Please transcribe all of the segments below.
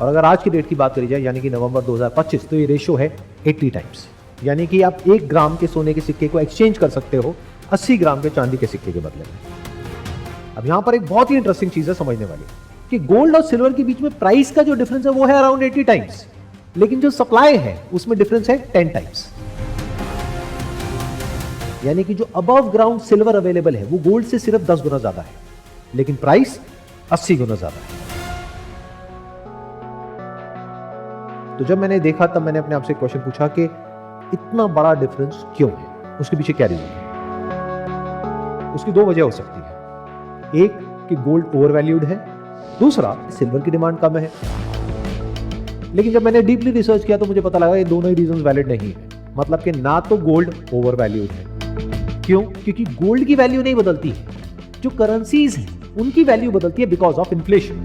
और अगर आज की डेट की बात करी जाए यानी कि नवंबर 2025, तो ये रेशियो है 80 टाइम्स। यानी कि आप 1 ग्राम के सोने के सिक्के को एक्सचेंज कर सकते हो 80 ग्राम के चांदी के सिक्के के बदले में। अब यहां पर एक बहुत ही इंटरेस्टिंग चीज है समझने वाली कि गोल्ड और सिल्वर के बीच में प्राइस का जो डिफरेंस है वो है अराउंड 80 टाइम्स, लेकिन जो सप्लाई है उसमें डिफरेंस है 10 टाइम्स। यानी कि जो अबव ग्राउंड सिल्वर अवेलेबल है वो गोल्ड से सिर्फ 10 गुना ज्यादा है, लेकिन प्राइस 80 गुना ज्यादा है। तो जब मैंने देखा तब मैंने अपने आप से क्वेश्चन पूछा कि इतना बड़ा डिफरेंस क्यों है, उसके पीछे क्या रीजन है। उसकी 2 वजह हो सकती है, एक कि गोल्ड ओवर वैल्यूड है, दूसरा सिल्वर की डिमांड कम है। लेकिन जब मैंने डीपली रिसर्च किया तो मुझे पता लगा ये दोनों ही रीजन वैलिड नहीं है। मतलब कि ना तो गोल्ड ओवर वैल्यूड है, क्यों? क्योंकि गोल्ड की वैल्यू नहीं बदलती है, जो करेंसीज हैं उनकी वैल्यू बदलती है बिकॉज ऑफ इन्फ्लेशन।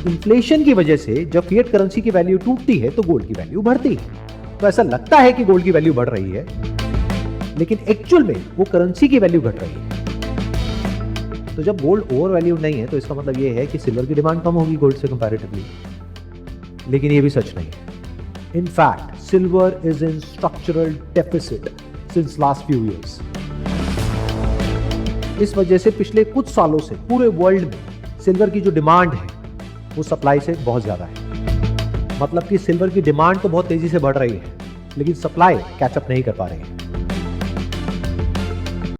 इन्फ्लेशन की वजह से जब फिएट करेंसी की वैल्यू टूटती है तो गोल्ड की वैल्यू बढ़ती है। तो ऐसा लगता है कि गोल्ड की वैल्यू बढ़ रही है, लेकिन एक्चुअल में वो करेंसी की वैल्यू घट रही है। तो जब गोल्ड ओवर वैल्यू नहीं है तो इसका मतलब ये है कि सिल्वर की डिमांड कम होगी गोल्ड से कंपैरेटिवली, लेकिन ये भी सच नहीं है। In fact, silver is in structural deficit since last few years. इस वजह से पिछले कुछ सालों से पूरे वर्ल्ड में सिल्वर की जो डिमांड है वो सप्लाई से बहुत ज्यादा है। मतलब कि सिल्वर की डिमांड तो बहुत तेजी से बढ़ रही है, लेकिन सप्लाई कैचअप नहीं कर पा रही है।